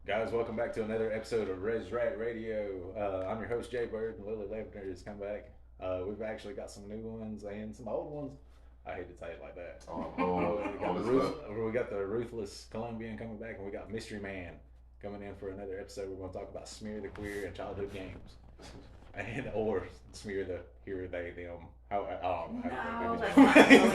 Guys, welcome back to another episode of Res Rat Radio. I'm your host, Jay Bird, and Lily Lavender has come back. We've actually got some new ones and some old ones. I hate to say it like that. We got the Ruthless Colombian coming back, and we got Mystery Man coming in for another episode. We're going to talk about Smear the Queer and childhood games. Or Smear the Here, They, Them. There's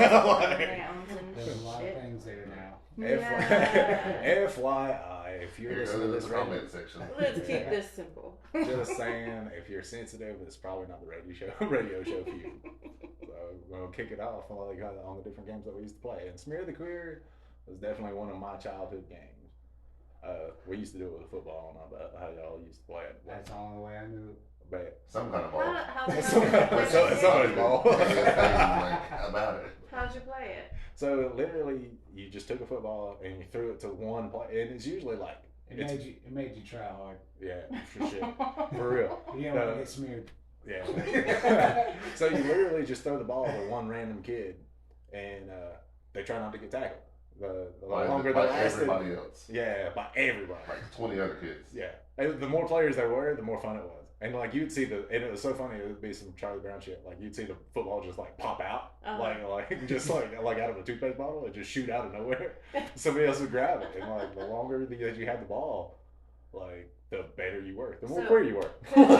a lot of things there now. FYI, if you're listening to this comment section, let's keep this simple. Just saying, if you're sensitive, it's probably not the radio show for you. So we're gonna kick it off on the different games that we used to play. And Smear the Queer was definitely one of my childhood games. We used to do it with football. I don't know about how y'all used to play it. That's the only way I knew it. But some kind of ball. Somebody's ball. About it. How'd you play it? So literally, you just took a football and you threw it to one play, and it's usually like it made you try hard. Yeah, for sure, for real. You don't want to get smeared. Yeah. So you literally just throw the ball to one random kid, and they try not to get tackled. The longer they lasted, everybody else. Yeah, by everybody. Like 20 other kids. Yeah, and the more players there were, the more fun it was. And like you'd see and it was so funny. It would be some Charlie Brown shit. Like you'd see the football just like pop out, like just like out of a toothpaste bottle, and just shoot out of nowhere. Somebody else would grab it, and like the longer that you had the ball, like the better you were, the more queer you were. Could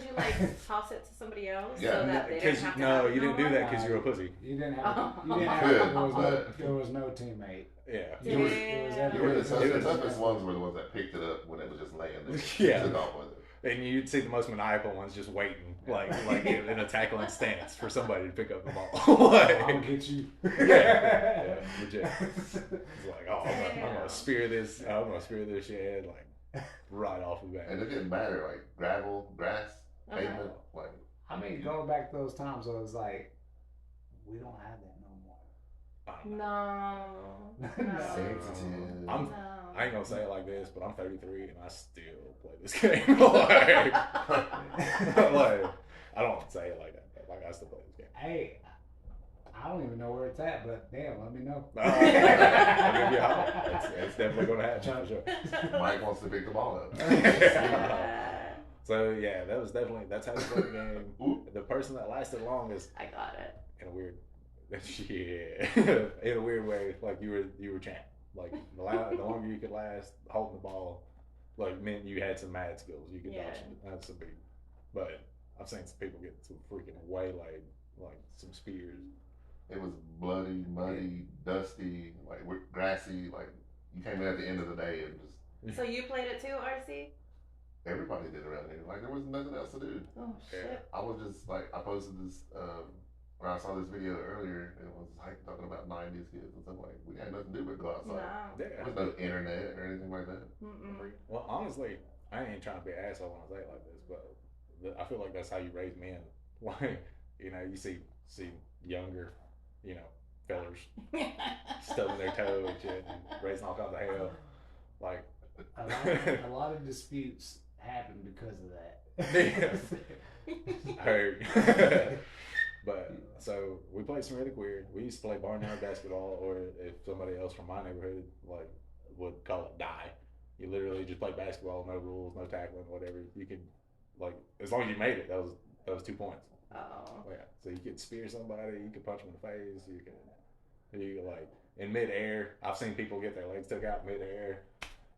you like toss it to somebody else? Yeah, so that they didn't have to no, you didn't do that because you were a pussy. You didn't have. There was no teammate. Yeah. The toughest ones were the ones that picked it up when it was just laying there. Yeah. Took off with it. And you'd see the most maniacal ones just waiting, like in a tackling stance for somebody to pick up the ball. I'll get you. Yeah, legit. It's like, I'm gonna spear this shit like right off the bat. And it didn't matter, like gravel, grass, pavement, like. I mean, going back to those times, it was like we don't have that no more. No. Sensitive. I ain't gonna say it like this, but I'm 33 and I still play this game. like, I don't say it like that, but like I still play this game. Hey, I don't even know where it's at, but damn, let me know. I'll give you a holler. It's definitely gonna happen for sure. Mike wants to pick the ball up. So yeah, that's how you play the game. Ooh. The person that lasted longest, I got it. In a weird in a weird way, like you were champ. Like the longer you could last holding the ball, like meant you had some mad skills. You could dodge it. That's a big. But I've seen some people get some freaking waylaid, like some spears. It was bloody, muddy, dusty, like grassy. Like you came in at the end of the day and just. So you played it too, RC? Everybody did around here. Like there was nothing else to do. Oh shit! Yeah. I was just like I posted this. When I saw this video earlier, it was like talking about 90s kids and stuff like we had nothing to do but go outside. No. There was no internet or anything like that. Well, honestly, I ain't trying to be an asshole when I say it like this, but I feel like that's how you raise men. Like, you see younger, fellers stubbing their toe and shit and raising all kinds of hell. Like a lot of disputes happen because of that. Hey. But so we played some really weird. We used to play barnyard basketball, or if somebody else from my neighborhood would call it die. You literally just play basketball, no rules, no tackling, whatever. You could as long as you made it, that was 2 points. Oh. Yeah. So you could spear somebody, you could punch them in the face, you could in midair. I've seen people get their legs took out midair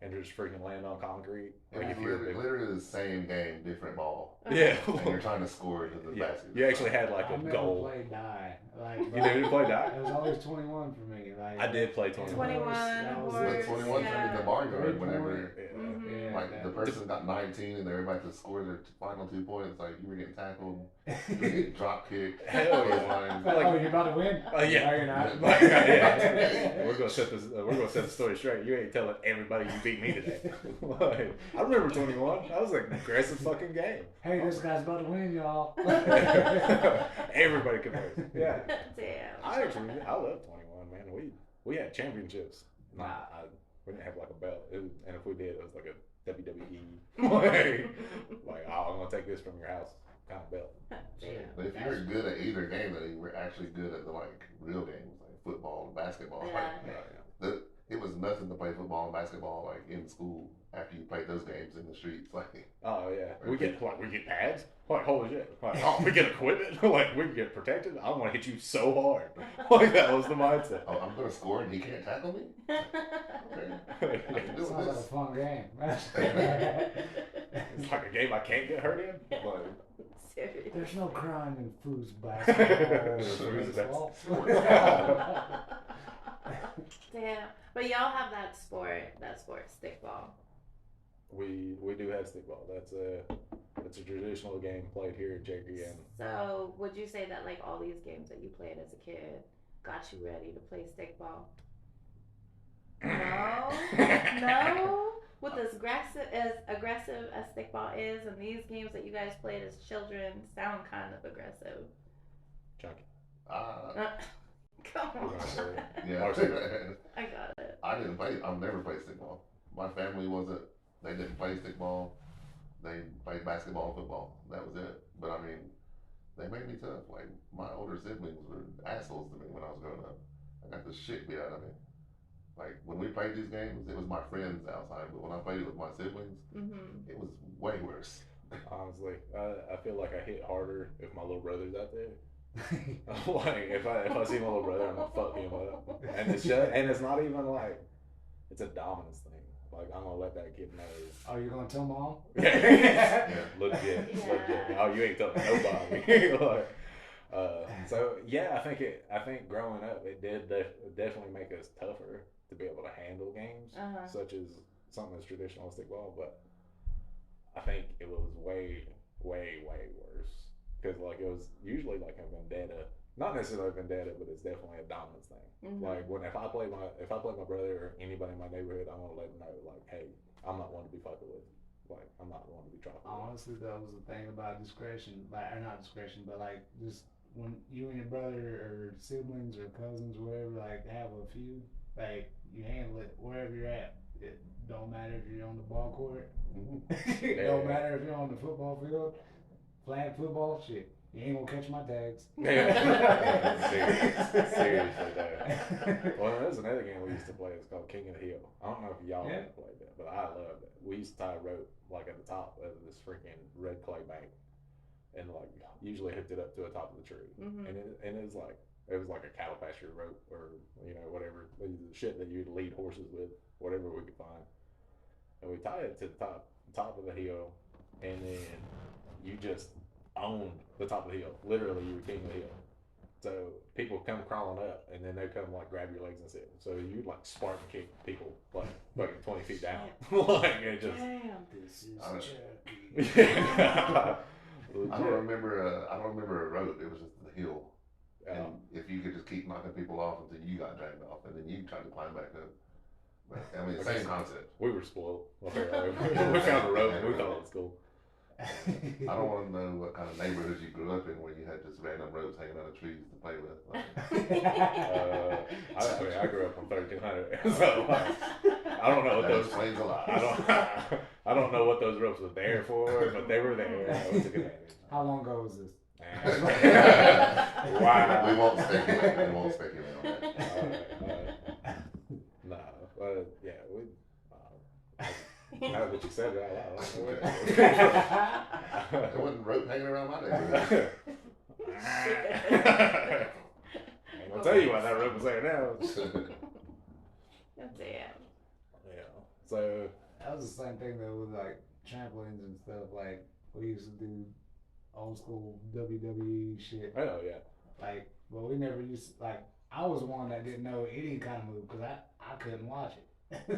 and just freaking land on concrete. Like it's literally the same game, different ball. Yeah. And you're trying to score into the basket. You actually had like a goal. I never played die. You didn't play die? It was always 21 for me. Like I did play 21. 21. 21 turned into barnyard whenever Yeah, the person got 19 and everybody to score their final 2 points. Like you were getting tackled, you were getting drop kicked. Hell yeah! You're about to win? Yeah. No, you're not. Yeah. We're gonna set the story straight. You ain't telling everybody you beat me today. I remember 21. That was an aggressive fucking game. Hey, this guy's about to win, y'all. Everybody compares. Yeah. Damn. I love 21, man. We had championships. We didn't have like a belt, and if we did, it was like a WWE. like, I'm gonna take this from your house kind of belt. But if you were good at either game, then you were actually good at the like real games, like football and basketball. Yeah. Like, it was nothing to play football and basketball like in school after you played those games in the streets. Like, oh yeah, we get pads. Like holy shit! Like oh, we get equipment. Like we get protected. I want to hit you so hard. Like that was the mindset. oh, I'm gonna score and he can't tackle me. Okay, I can do Sounds like a this. fun game. It's like a game I can't get hurt in. Like, Seriously. There's no crying in foos basketball. Foos, Damn. But y'all have that sport, stickball. we do have stickball. That's a traditional game played here in Cherokee. And So would you say that like all these games that you played as a kid got you ready to play stickball? No? No? With as aggressive as stickball is, and these games that you guys played as children sound kind of aggressive. Chunky. Come on. Yeah, I got it. I didn't play. I've never played stickball. My family wasn't. They didn't play stickball. They played basketball and football. That was it. But I mean, they made me tough. Like my older siblings were assholes to me when I was growing up. I got the shit beat out of me. Like when we played these games, it was my friends outside. But when I played it with my siblings, it was way worse. Honestly, I feel like I hit harder if my little brother's out there. Like if I see my little brother, I'm gonna fuck him up. And it's not even like it's a dominance thing. Like I'm gonna let that kid know. Oh, you're gonna tell mom? Yeah. Legit. Yeah. Oh, you ain't telling nobody. Like, so yeah, I think growing up it did definitely make us tougher to be able to handle games such as something as traditional as stickball. But I think it was way worse because like it was usually like a vendetta. Not necessarily a vendetta, but it's definitely a dominance thing. Like when if I play my brother or anybody in my neighborhood, I want to let them know like, hey, I'm not one to be fucked with. Like I'm not one to be trifled with. Honestly, that was the thing about discretion, like or not discretion, but like just when you and your brother or siblings or cousins or whatever like have a feud, like you handle it wherever you're at. It don't matter if you're on the ball court. It don't matter if you're on the football field. Flag football, shit. You ain't gonna catch my tags. Seriously, though. Well, there's another game we used to play. It's called King of the Hill. I don't know if y'all ever played that, but I loved it. We used to tie a rope like at the top of this freaking red clay bank, and like usually hooked it up to the top of the tree, and it was like a cattle pasture rope or whatever the shit that you'd lead horses with, whatever we could find, and we tied it to the top of the hill, and then you just owned the top of the hill. Literally, you were king of the hill. So people come crawling up, and then they come like grab your legs and sit. So you'd like Spartan kick people like fucking 20 feet down. Like it just. Damn. This is Cherokee. I don't remember a rope. It was just the hill. And if you could just keep knocking people off until you got dragged off, and then you tried to climb back up. But I mean, same concept. We were spoiled. We found a rope and we thought it was cool. I don't want to know what kind of neighborhoods you grew up in where you had just random ropes hanging out of trees to play with. I grew up on 1300, so I don't know what those explains a lot. I don't know what those ropes were there for, but they were there. We took advantage. How long ago was this? Wow. We won't speculate on that. No, yeah, we. Now that you said it out loud, There wasn't rope hanging around my neighborhood. I'll tell you why that rope was there now. Damn. Yeah. So that was the same thing though with like trampolines and stuff. Like we used to do old school WWE shit. Oh yeah. Like, but we never used to, like. I was one that didn't know any kind of move because I couldn't watch it.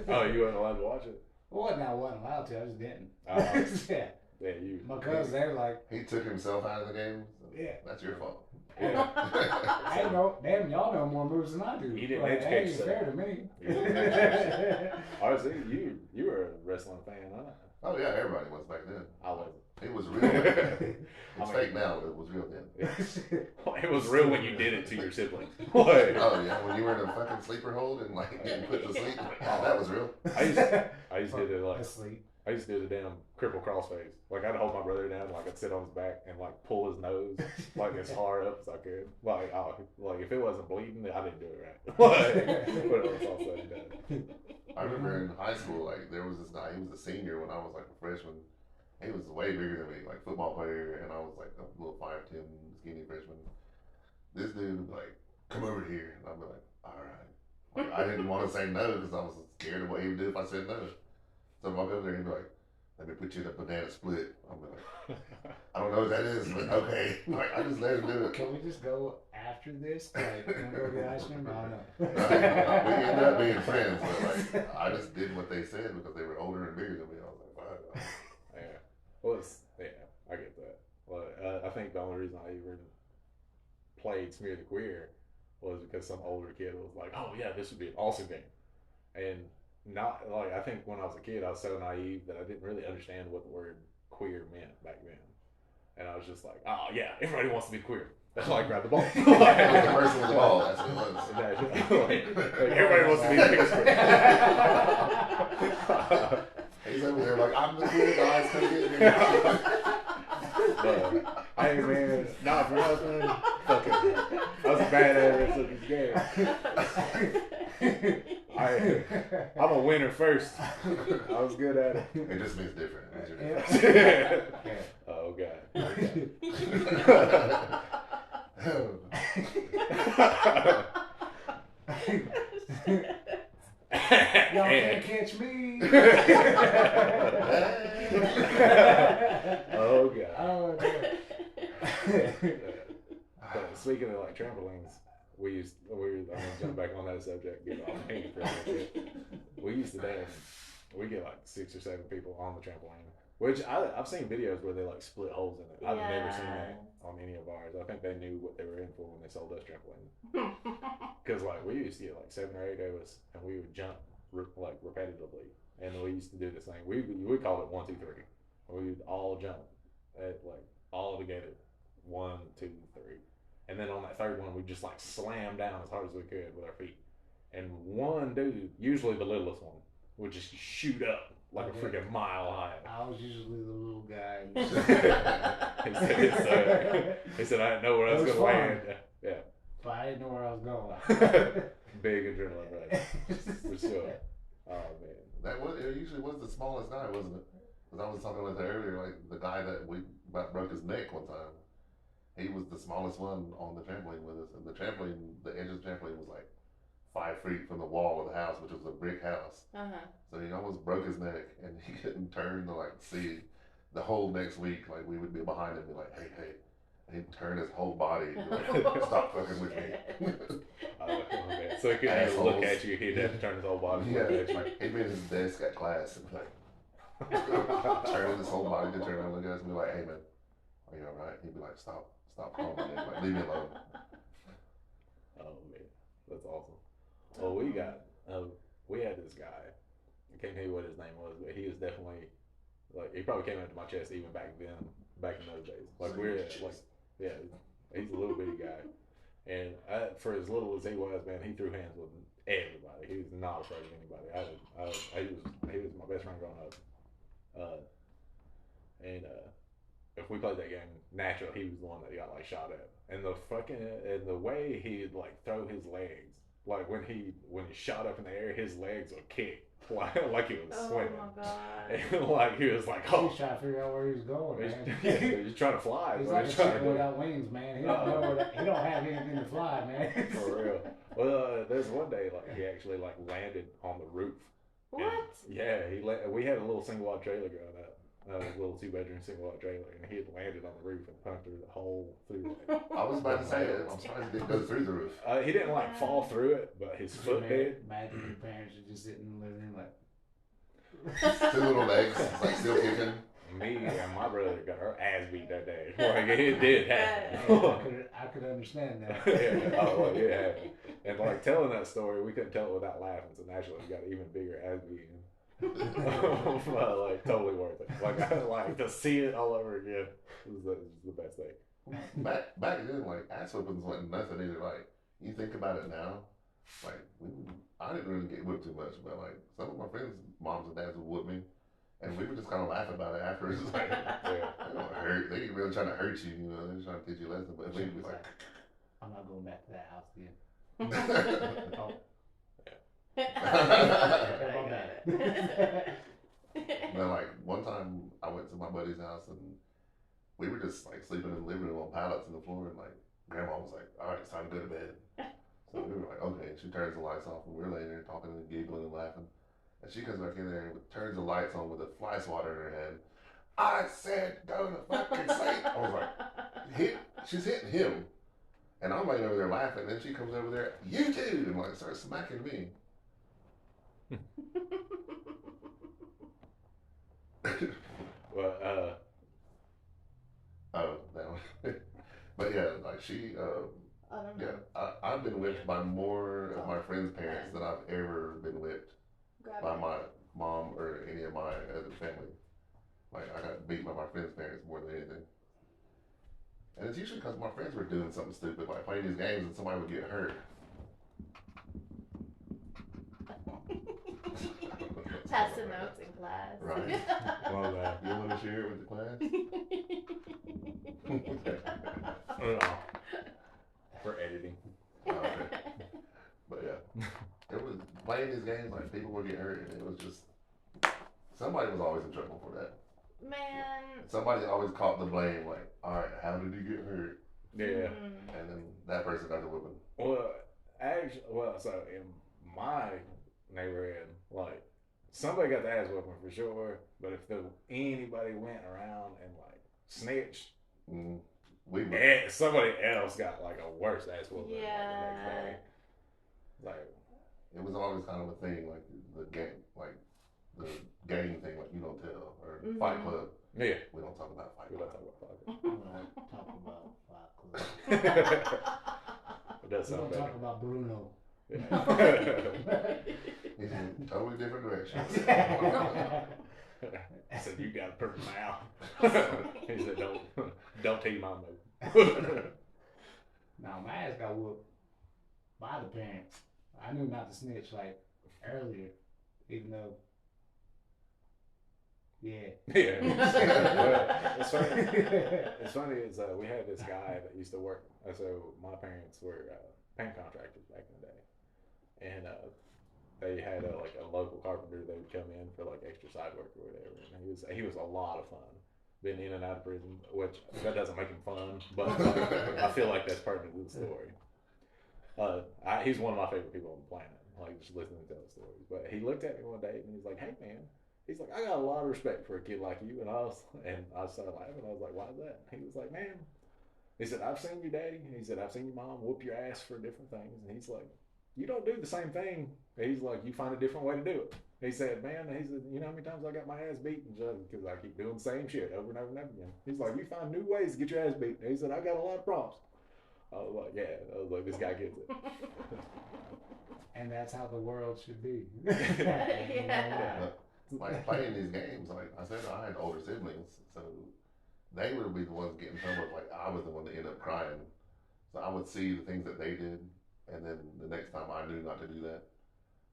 Oh, you weren't allowed to watch it? Well, I wasn't allowed to. I just didn't. Yeah. Yeah, you. My cousins, they were like. He took himself out of the game. So yeah. That's your fault. Yeah. I know. Damn, y'all know more moves than I do. You didn't like, educate yourself. Fair to me. Honestly, you were a wrestling fan, huh? Oh yeah, everybody was back then. I wasn't. It was real. It's fake now, but it was real then. It was real when you did it to your sibling. Oh yeah, when you were in a fucking sleeper hold and like getting put to sleep. That was real. I used to hit it like asleep. I used to do the damn cripple crossface. Like I'd hold my brother down, like I'd sit on his back and like pull his nose like as hard up as I could. Like if it wasn't bleeding, I didn't do it right. Like, but it was all said and done. I remember in high school, like there was this guy. He was a senior when I was like a freshman. He was way bigger than me, like football player, and I was like a little 5'10" skinny freshman. This dude would be like, "Come over here," and I'd be like, "All right." Like I didn't want to say no because I was scared of what he would do if I said no. So I'd walk over there and he'd be like, "Let me put you in a banana split." I'm like, "I don't know what that is, but okay." Like I just let him do it. Can we just go after this? Like, can we go get ice cream? I don't know. We ended up being friends, but like I just did what they said because they were older and bigger than me. I was like, "Fine." Yeah. Well, I get that. Well, I think the only reason I even played Smear the Queer was because some older kid was like, "Oh yeah, this would be an awesome game," and not like I think when I was a kid I was so naive that I didn't really understand what the word queer meant back then, and I was just like, "Oh yeah, everybody wants to be queer." That's like grab the ball. The person with the ball. That's what it was. like everybody wants to be the biggest queer. He's over there like, "I'm the cool guys, come get me." Hey man, nah, for nothing. Fuck it. I was a badass at this game. I'm a winner first. I was good at it. It just means different. Oh god. Y'all can't catch me. Oh god. Oh, Speaking of like trampolines, I'm gonna jump back on that subject. Get off hanging for a minute. We used to we get like 6 or 7 people on the trampoline, which I've seen videos where they like split holes in it. I've never seen that on any of ours. I think they knew what they were in for when they sold us trampolines. Because like we used to get like 7 or 8 of us, and we would jump like repetitively, and we used to do this thing. We called it 1, 2, 3. We would all jump at like all together, 1, 2, 3. And then on that third one, we just like slam down as hard as we could with our feet. And one dude, usually the littlest one, would just shoot up like a freaking mile high. I was usually the little guy. He said I didn't know where I was going to land. Yeah. But I didn't know where I was going. Big adrenaline rush. For sure. Oh, man. It usually was the smallest guy, wasn't it? Because I was talking about that earlier, like the guy that we about broke his neck one time. He was the smallest one on the trampoline with us, and the edge of the trampoline was like 5 feet from the wall of the house, which was a brick house. So he almost broke his neck, and he couldn't turn to like see. The whole next week, like we would be behind him, and be like, "Hey, hey," and he'd turn his whole body, and be like, "Stop fucking with me." Man. So he couldn't even look at you. He'd have to turn his whole body. Yeah, like he'd be in his desk at class and be like turning his whole body to turn around and look at us and be like, "Hey man, are you alright?" He'd be like, Stop calling me, like leave me alone." Oh man, that's awesome. Well, we had this guy. I can't tell you what his name was, but he was definitely like he probably came up to my chest even back in those days. Like he's a little bitty guy, and for as little as he was, man, he threw hands with everybody. He was not afraid of anybody. He was my best friend growing up, and if we played that game, naturally he was the one that got like shot at. And the way he'd like throw his legs, like when he shot up in the air, his legs would kick like he was swimming. Oh my god! And like he was like, He was trying to figure out where he was going, man. He's trying to fly. He's like a chicken without wings, man. He don't have anything to fly, man. For real. Well, there's one day like he actually like landed on the roof. What? And, we had a little single wide trailer growing up. A little 2-bedroom single wide trailer, and he had landed on the roof and punctured the hole through it. I was about to say that. I'm surprised he didn't go through the roof. He didn't like fall through it, but his foot did. Imagine your parents are just sitting in the living room like 2 little legs, like still kicking. Me and my brother got our ass beat that day. Like it did happen. I could understand that. It happened. And like telling that story, we couldn't tell it without laughing, so naturally we got an even bigger ass beating. But like totally worth it. Like to see it all over again is the best thing. Back then, like ass whippings wasn't nothing either. Like you think about it now, like I didn't really get whipped too much, but like some of my friends' moms and dads would whip me, And we were just kind of laughing about it after. It's like, they don't hurt. They ain't really trying to hurt you, you know. They're trying to teach you a lesson. But we was like, I'm not going back to that house again. Then like one time I went to my buddy's house and we were just like sleeping in the living room on pallets on the floor, and like grandma was like, all right, it's time to go to bed. So we were like, okay. And she turns the lights off and we're laying there talking and giggling and laughing. And she comes back in there and turns the lights on with a fly swatter in her hand. I said, go to fucking sleep. I was like, she's hitting him. And I'm laying over there laughing. And then she comes over there, you too, and like starts smacking me. Well, oh, that one. But yeah, like she, I don't know. yeah, I've been whipped by more of my friends' parents than I've ever been whipped by my mom or any of my other family. Like, I got beat by my friends' parents more than anything. And it's usually because my friends were doing something stupid, like playing these games and somebody would get hurt. Pass the notes in class. Right. well, You want to share it with the class? for editing. Okay. But yeah, it was playing these games, like people would get hurt, and it was just, somebody was always in trouble for that. Man. Somebody always caught the blame, like, all right, how did he get hurt? Yeah. And then that person got the whipping. Well, actually, so in my neighborhood, like, somebody got the ass whooping for sure, but if anybody went around and, like, snitched, somebody else got, like, a worse ass whooping. Yeah. Like, the next day. Like, it was always kind of a thing, like, the game, like, the gang thing, like, you don't tell, or Fight Club. Yeah. We don't talk about Fight We Club. don't talk about Fight We don't talk about Fight Club. It does We sound don't better. talk about Bruno. Yeah. He's in totally different directions. I said, you got a perfect mouth. He said, don't tell your mom no. Now, my ass got whooped by the parents. I knew not to snitch, like, earlier, even though, yeah. Yeah. Well, it's funny. It's funny is we had this guy that used to work. So my parents were paint contractors back in the day, and they had a local carpenter that would come in for like extra side work or whatever. And he was a lot of fun. Been in and out of prison, which that doesn't make him fun, but I feel like that's part of the story. He's one of my favorite people on the planet. Like, just listening to tell stories. But he looked at me one day and he's like, "Hey man," he's like, "I got a lot of respect for a kid like you." And I started laughing. I was like, "Why is that?" He was like, "Man," he said, "I've seen your daddy." He said, "I've seen your mom whoop your ass for different things." And he's like, "You don't do the same thing." He's like, "You find a different way to do it." He said, "Man," he said, "You know how many times I got my ass beat because I keep doing the same shit over and over and over again." He's like, "You find new ways to get your ass beat." He said, "I got a lot of problems." I was like, "Yeah." I was like, "This guy gets it." And that's how the world should be. Yeah. Like, playing these games, like I said, I had older siblings, so they would be the ones getting in trouble. Like, I was the one that ended up crying. So I would see the things that they did, and then the next time I knew not to do that.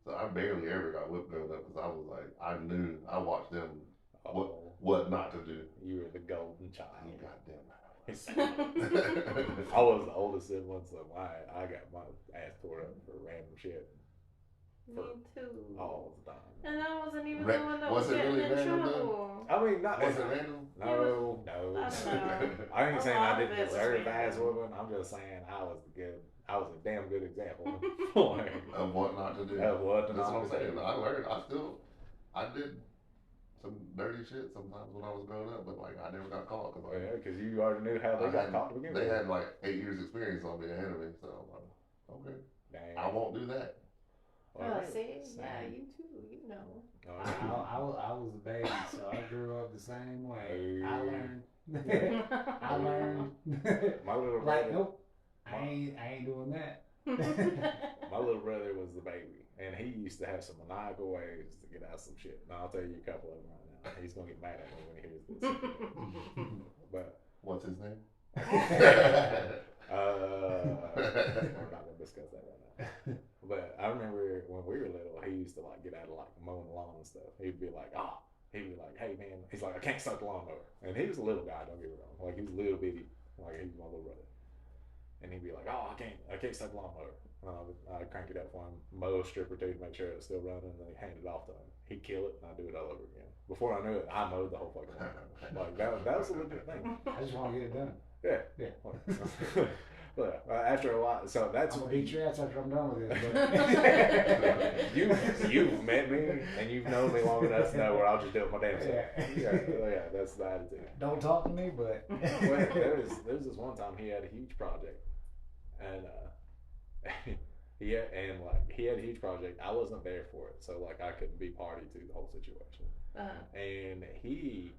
So I barely ever got whipped growing up because I was like, I watched them what not to do. You were the golden child. Oh, goddamn. I was the oldest sibling, so I got my ass tore up for random shit. Me too. All the time. And I wasn't even the one that Was was it getting really in random, trouble. I mean, not Was it random? No. I don't know. I ain't A saying lot I of didn't it was deserve random. ass whooping. I'm just saying I was a damn good example Of what not to do. of what to That's not what I'm do. saying. I learned. I did some dirty shit sometimes when I was growing up, but like I never got caught because Yeah, because you already knew how they got caught to begin with. They had like 8 years experience on me ahead of me, so I'm like, okay, Dang. I won't do that. Alright. See? Same. Yeah, you too. You know. I was a baby, so I grew up the same way. I learned. I learned. My little Like, brother, nope, I ain't doing that. my little brother was the baby, and he used to have some maniacal ways to get out some shit. And I'll tell you a couple of them right now. He's gonna get mad at me when he hears this. But What's his name? we're not gonna discuss that right now. But I remember when we were little, he used to like get out of like mowing the lawn and stuff. He'd be like, "Oh, he'd be like, "Hey man," he's like, "I can't start the lawnmower," and he was a little guy. Don't get me wrong, like he was a little bitty, like he was my little brother, and he'd be like, "Oh, I can't start the lawnmower." I'd crank it up for him, mow a strip or two to make sure it was still running, and then hand it off to him. He'd kill it, and I'd do it all over again. Before I knew it, I mowed the whole fucking lawnmower. Like that was a legit thing. I just want to get it done. Yeah. But after a while, so that's I'm gonna beat your ass after I'm done with it. you've met me and you've known me long enough to know where I'll just do it my damn self. Yeah, that's the attitude. Don't talk to me, but well, there was this one time he had a huge project, and he had a huge project. I wasn't there for it, so like I couldn't be party to the whole situation. And he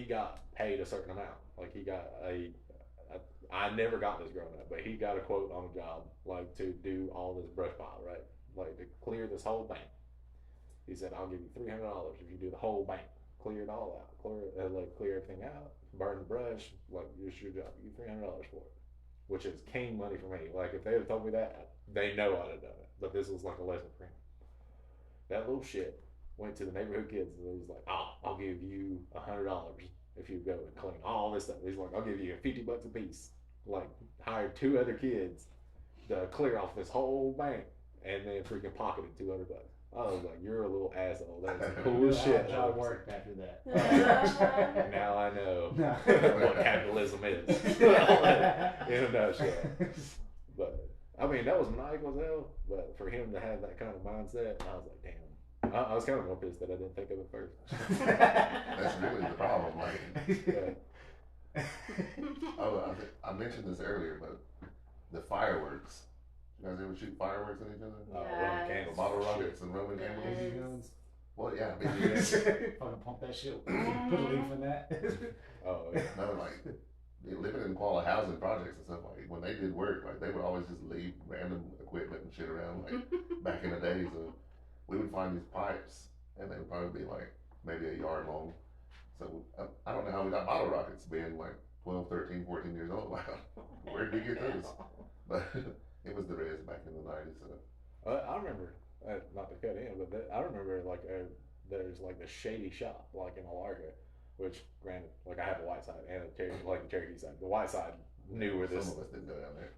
got paid a certain amount. Like he got I never got this growing up, but he got a quote on a job, like to do all this brush pile, right? Like to clear this whole bank. He said, "I'll give you $300 if you do the whole bank, clear it all out, clear everything out, burn the brush. Like it's your job. You $300 for it," which is king money for me. Like if they had told me that, they know I'd have done it. But this was like a lesson for him. That little shit went to the neighborhood kids and he was like, "Oh, I'll give you $100 if you go and clean all this stuff." He's like, "I'll give you $50 a piece." Like hired 2 other kids to clear off this whole bank and then freaking pocketed $200. I was like, "You're a little asshole. That's the coolest shit." I worked after that. Now I know what capitalism is. In a nutshell. But I mean, that was maniacal as hell. But for him to have that kind of mindset, I was like, damn. I was kind of more pissed that I didn't think of it first. That's really the problem. Like, I mentioned this earlier, but the fireworks. You guys ever shoot fireworks at each other? Roman candles. Bottle rockets and Roman candles. BB guns. Well, yeah, BB guns. Fucking pump that shit. Put a leaf in that. Oh, yeah. No, like living in quality housing projects and stuff. Like when they did work, like they would always just leave random equipment and shit around. Like back in the days, we would find these pipes, and they would probably be like maybe a yard long. So I don't know how we got bottle rockets being like 12, 13, 14 years old. Where did we get those? But it was the res back in the 90s. So. I remember, not to cut in, but I remember like there's like the shady shop like in Alarga, which granted, like I have a white side and the Cherokee side. The white side knew where this. Some of us didn't go down there.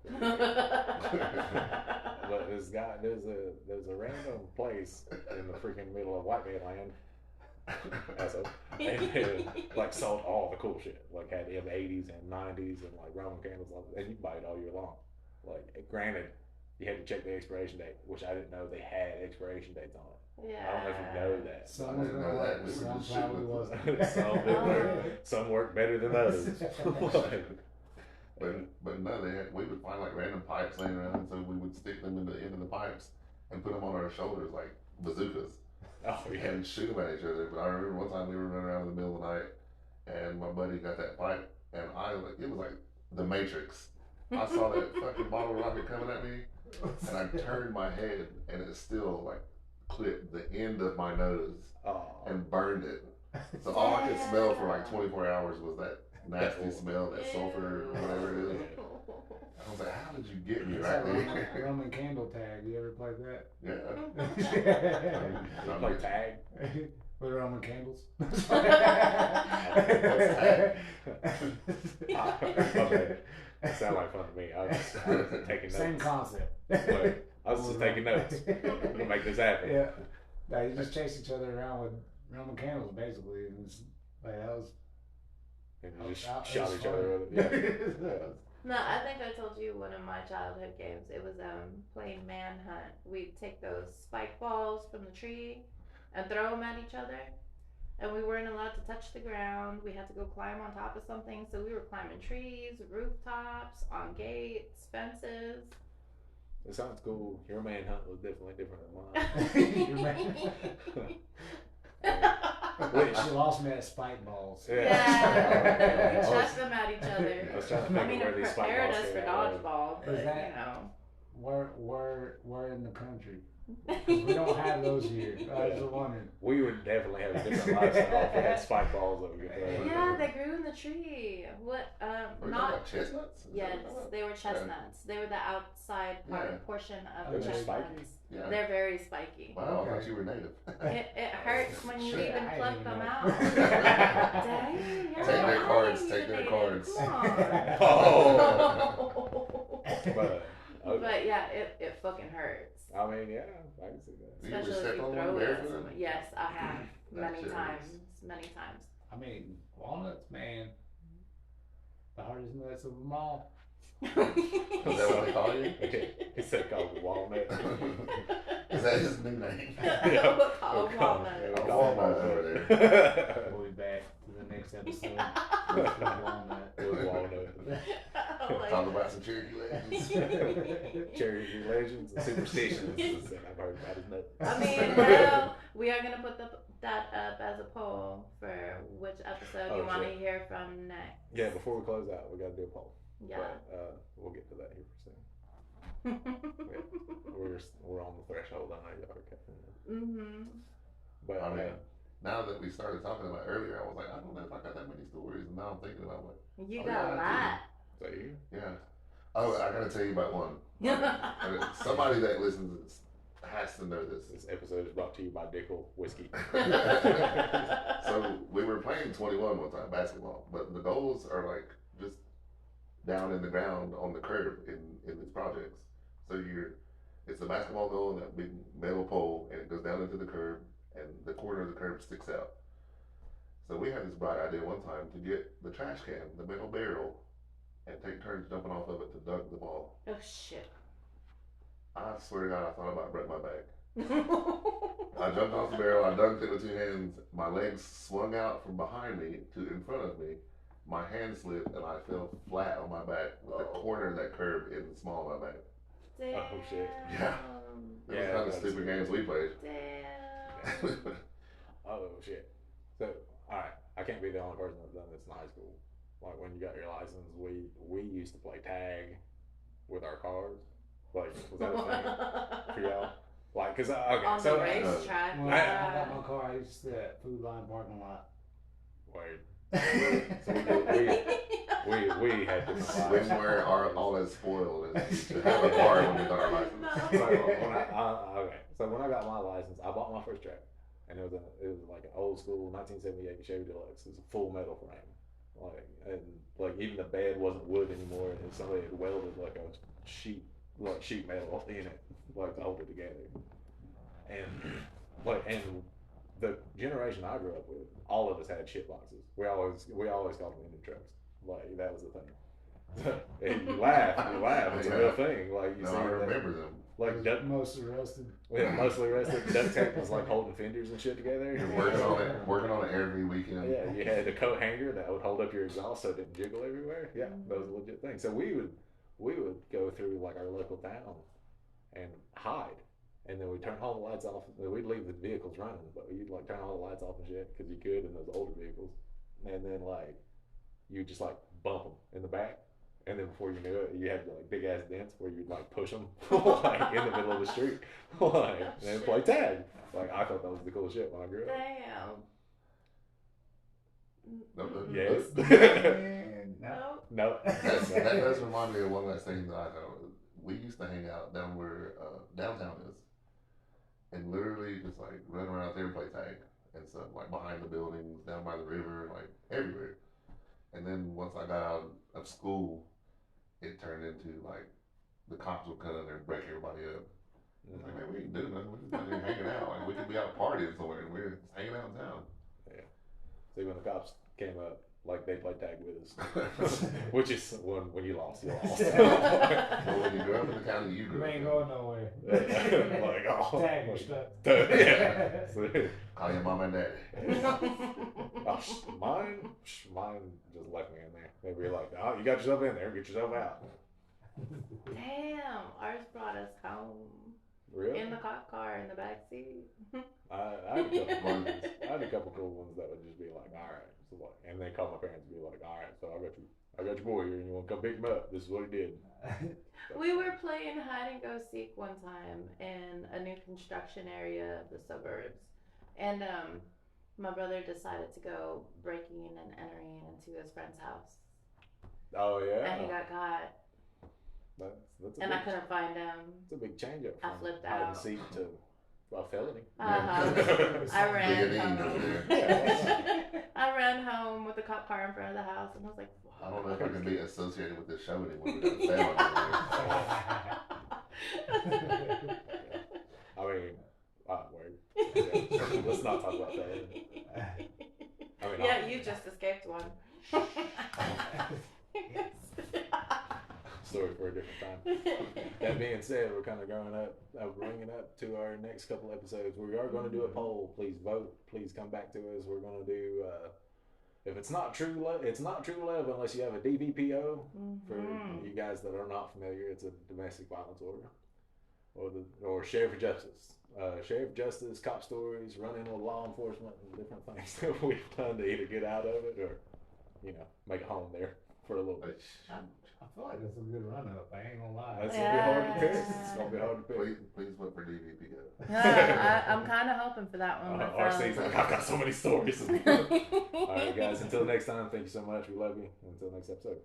But this guy, there's a random place in the freaking middle of white man land. And like sold all the cool shit, like had M80s and 90s and like Roman candles, and you can buy it all year long. Like granted, you had to check the expiration date, which I didn't know they had expiration dates on it. Yeah. I don't know if you know that. Some was gonna work, some probably wasn't. Some did work. Some worked better than others. But no, we would find like random pipes laying around, so we would stick them in the end of the pipes and put them on our shoulders like bazookas. Oh yeah. And shoot them at each other. But I remember one time we were running around in the middle of the night, and my buddy got that pipe, and it was like the Matrix. I saw that fucking bottle rocket coming at me, and I turned my head, and it still like clipped the end of my nose and burned it. So all I could smell for like 24 hours was that nasty smell, that sulfur or whatever it is. I was like, how did you get me right there? Roman candle tag. You ever played that? Yeah. You play tag? With Roman candles? Okay. That sounded like fun to me. I was taking notes. Same concept. Like, I was just taking notes. I'm gonna make this happen. Yeah. No, you just chase each other around with Roman candles, basically. And it's, like, that was. And you just shot each other with it. Yeah. No, I think I told you one of my childhood games. It was playing manhunt. We'd take those spike balls from the tree and throw them at each other. And we weren't allowed to touch the ground. We had to go climb on top of something. So we were climbing trees, rooftops, on gates, fences. It sounds cool. Your manhunt was definitely different than mine. She lost me at spike balls. Yeah. We chucked them at each other. I was trying to think of where it these spike prepared balls us for came dodgeball, but Is that- you know. Where in the country? Because we don't have those here. I was just wondering. We would definitely have a different lifestyle if we had spike balls that we could throw. Yeah, they grew in the tree. What? Were you talking Not. about chestnuts? Yes, they were chestnuts. They were the outside portion of the They're chestnuts. spiky? Yeah. They're very spiky. Wow, I thought you were native. It hurts when you Shit, even I pluck didn't them know. out. Dang, Take their cards, take their Come cards. on. Oh. But, okay. But yeah, it fucking hurts. I mean, yeah, I can see that. You ever Especially if stepped you on throw one it at barefoot? someone. Yes, I have. That Many shit times. hurts. Many times. I mean, walnuts, man. The hardest nuts of them all. Is that what they call you? He said called walnut. Is that his new name? We'll call them walnuts. A walnut over there. We'll be back to the next episode. Walnut. It was walnut. Talk about some Cherokee legends. Cherokee legends and superstitions. And I've heard about his nut. I mean, well, we are going to put that up as a poll for which episode you want to hear from next. Yeah, before we close out, we got to do a poll. Yeah. But we'll get to that here soon. We're on the threshold. I know y'all are catching it. Mm-hmm. But I mean, now that we started talking about it earlier, I was like, I don't know if I got that many stories, and now I'm thinking about what. You got a lot. So you? Yeah. Oh, I gotta tell you about one. Somebody that listens has to know this. This episode is brought to you by Dickel Whiskey. So we were playing 21 one time, basketball, but the goals are like just down in the ground on the curb in these projects. So it's a basketball goal and that big metal pole, and it goes down into the curb, and the corner of the curb sticks out. So we had this bright idea one time to get the trash can, the metal barrel, and take turns jumping off of it to dunk the ball. Oh, shit. I swear to God, I thought about breaking my back. I jumped off the barrel, I dunked it with two hands, my legs swung out from behind me to in front of me, my hand slipped, and I fell flat on my back with the corner of that curb in the small of my back. Damn. Oh, shit. Yeah. It was kind of stupid games we played. Damn. Oh, shit. So, alright, I can't be the only person that's done this in high school. Like, when you got your license, we used to play tag with our cars. Like, was that a thing for y'all? Like, cause okay, on so the racetrack. When I got my car, I used to stay at Food Line parking lot. wait. So we had different We lives. were all as spoiled as to have a car when we got our license. So okay, so when I got my license, I bought my first track, and it was like an old school 1978 Chevy Deluxe. It was a full metal frame, like even the bed wasn't wood anymore, and somebody had welded like a sheet metal in it, like to hold it together. And the generation I grew up with, all of us had shit boxes. We always called them Indian trucks. Like that was the thing. And you laugh. It's a real thing. Like you see, I remember them. Like Mostly rusted. Yeah, mostly rusted. Duct tape was like holding fenders and shit together. You're working on it every weekend. Yeah, you had a coat hanger that would hold up your exhaust so it didn't jiggle everywhere. Yeah, that was a legit thing. So we would go through like our local town and hide, and then we'd turn all the lights off. We'd leave the vehicles running, but you'd like turn all the lights off and shit because you could in those older vehicles, and then like you just like bump them in the back. And then before you knew it, you had like big ass dents where you'd like push them like in the middle of the street, like, and then play tag. Like I thought that was the coolest shit when I grew up. Damn. Yes. No. That does remind me of one last thing that I know. We used to hang out down where downtown is, and literally just like run around out there and play tag and stuff, like behind the buildings, down by the river, like everywhere. And then once I got out of school, it turned into like the cops would come in there and break everybody up. It's like, man, we ain't doing nothing. We're just out here hanging out. Like we could be out partying somewhere, and we're just hanging out in town. Yeah. See, when the cops came up, like they played tag with us, which is when you lost, you lost. But when you grow up in the county, you You grew up. ain't going nowhere. Like, oh, Tag or stuff. Yeah. Call your mom and daddy. Oh, mine just left me in there. They were like, oh, you got yourself in there, get yourself out. Damn, ours brought us home. Really? In the cop car in the back seat. I had a couple cool ones that would just be like, all right, so what? And then call my parents and be like, all right, so I I got your boy here, and you want to come pick him up? This is what he did. We were playing hide and go seek one time in a new construction area of the suburbs, and my brother decided to go breaking and entering into his friend's house. Oh yeah. And he got caught. That's and I couldn't find him. It's a big change up I from flipped hide and out. seek to a felony. I ran home. Yeah. I ran home with the cop car in front of the house, and I was like, I don't know if I can be associated with this show anymore. We got a family I mean, word. Yeah. Let's not talk about that. I mean, yeah, you just escaped one. Story for a different time. That being said, we're kind of bringing up to our next couple episodes. We are going to do a poll. Please vote. Please come back to us. We're going to do. If it's not true love, it's not true love unless you have a DVPO. For you guys that are not familiar, it's a domestic violence order, or sheriff of justice. Sheriff of justice, cop stories, running with law enforcement, and different things that we've done to either get out of it or, make a home there for a little bit. I feel like that's a good run up. I ain't gonna lie. It's gonna be hard to pick. It's gonna be hard to pick. Please vote for DVPO. I'm kind of hoping for that one. RC's like, I've got so many stories. All right, guys. Until next time, thank you so much. We love you. Until next episode.